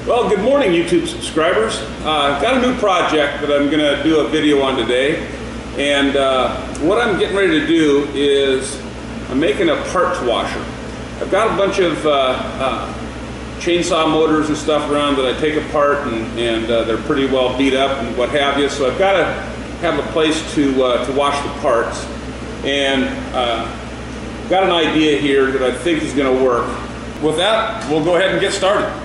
Well, good morning, YouTube subscribers. I've got a new project that I'm going to do a video on today, and what I'm getting ready to do is I'm making a parts washer. I've got a bunch of chainsaw motors and stuff around that I take apart, and they're pretty well beat up and what have you, so I've got to have a place to wash the parts, and got an idea here that I think is going to work. With that, we'll go ahead and get started.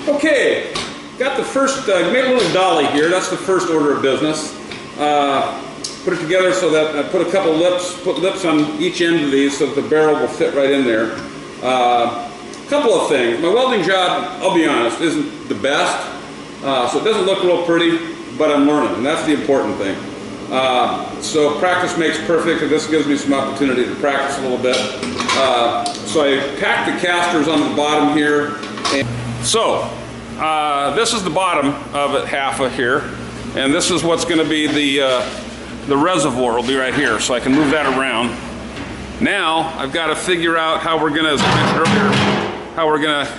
Okay, got the first, made a little dolly here. That's the first order of business. Put it together so that I put a couple lips, put lips on each end of these so that the barrel will fit right in there. Couple of things. My welding job, I'll be honest, isn't the best. So it doesn't look real pretty, but I'm learning, and that's the important thing. So practice makes perfect, and this gives me some opportunity to practice a little bit. So I tacked the casters on the bottom here. So, this is the bottom of it, half of here, and this is what's going to be the reservoir will be right here, so I can move that around. Now, I've got to figure out how we're going to, as I mentioned earlier, how we're going to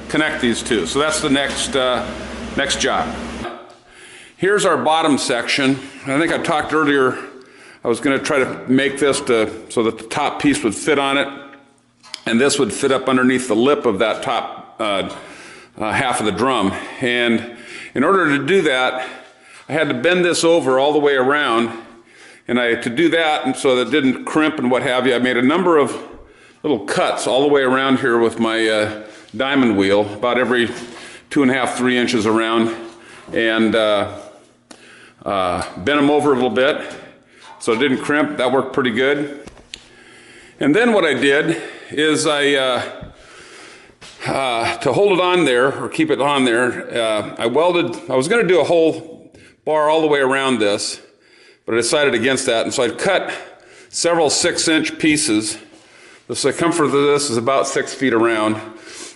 connect these two. So that's the next job. Here's our bottom section. I think I talked earlier, I was going to try to make this so that the top piece would fit on it, and this would fit up underneath the lip of that top half of the drum. And in order to do that, I had to bend this over all the way around, and to do that, and so that it didn't crimp and what have you, I made a number of little cuts all the way around here with my diamond wheel, about every 2.5, 3 inches around, and bent them over a little bit so it didn't crimp. That worked pretty good. And then what I did is to hold it on there, or keep it on there, I was going to do a whole bar all the way around this, but I decided against that, and so I cut several 6-inch pieces. The circumference of this is about 6 feet around,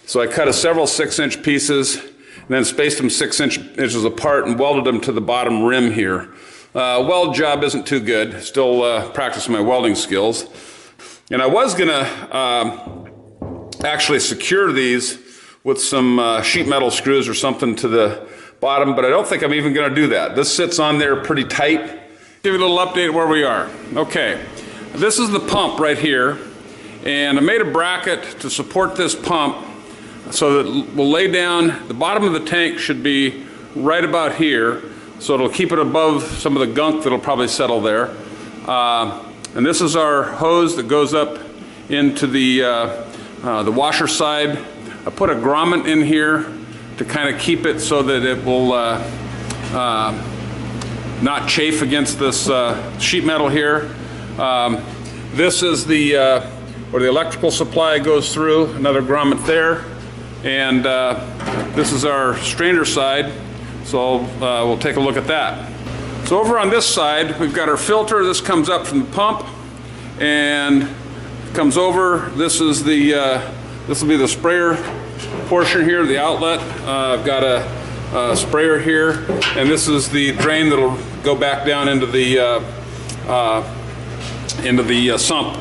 so I cut several 6-inch pieces, and then spaced them 6 inches apart and welded them to the bottom rim here. Weld job isn't too good, still practicing my welding skills. And I was going to actually secure these with some sheet metal screws or something to the bottom, but I don't think I'm even going to do that. This sits on there pretty tight. Give you a little update where we are. Okay, this is the pump right here, and I made a bracket to support this pump so that we'll lay down, the bottom of the tank should be right about here, so it'll keep it above some of the gunk that'll probably settle there. And this is our hose that goes up into the washer side. I put a grommet in here to kind of keep it so that it will not chafe against this sheet metal here. This is where the electrical supply goes through, another grommet there. And this is our strainer side, so we'll take a look at that. So over on this side, we've got our filter. This comes up from the pump and comes over. This is this will be the sprayer portion here, the outlet. I've got a sprayer here, and this is the drain that'll go back down into the sump.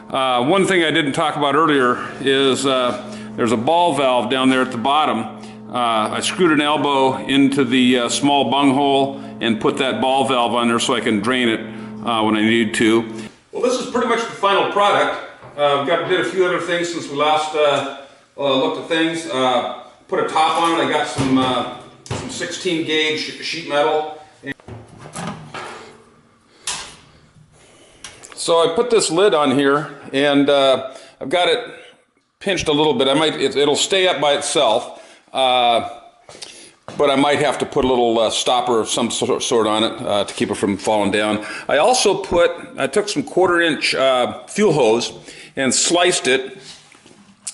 One thing I didn't talk about earlier is there's a ball valve down there at the bottom. I screwed an elbow into the small bung hole and put that ball valve on there so I can drain it when I need to. Well, this is pretty much the final product. Did a few other things since we last looked at things. Put a top on it. I got some 16 gauge sheet metal. So I put this lid on here, and I've got it pinched a little bit. It'll stay up by itself, but I might have to put a little stopper of some sort on it to keep it from falling down. I also took some 1/4-inch fuel hose and sliced it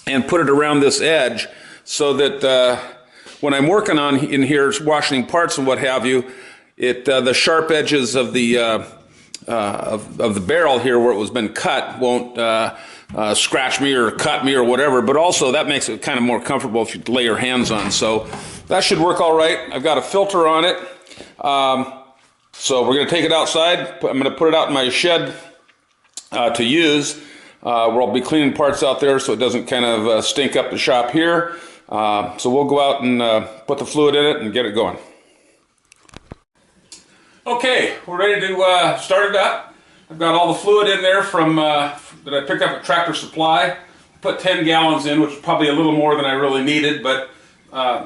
and put it around this edge so that when I'm working on in here, washing parts and what have you, the sharp edges of the of the barrel here where it was been cut won't scratch me or cut me or whatever, but also that makes it kind of more comfortable if you lay your hands on. So that should work all right. I've got a filter on it. So we're going to take it outside. I'm going to put it out in my shed to use, where I'll be cleaning parts out there so it doesn't kind of stink up the shop here. So we'll go out and put the fluid in it and get it going. Okay, we're ready to start it up. I've got all the fluid in there from that I picked up at Tractor Supply. Put 10 gallons in, which is probably a little more than I really needed, but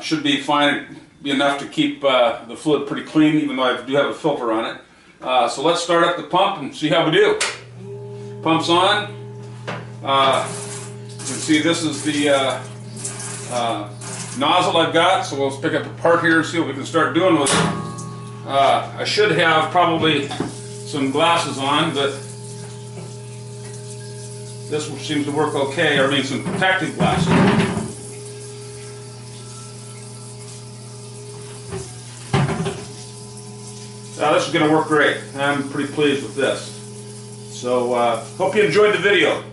should be fine, be enough to keep the fluid pretty clean, even though I do have a filter on it. So let's start up the pump and see how we do. Pump's on. You can see this is the nozzle I've got, so we'll pick up a part here and see what we can start doing with it. I should have probably some glasses on, but this one seems to work okay. I mean, some protective glasses. This is going to work great. I'm pretty pleased with this. So, hope you enjoyed the video.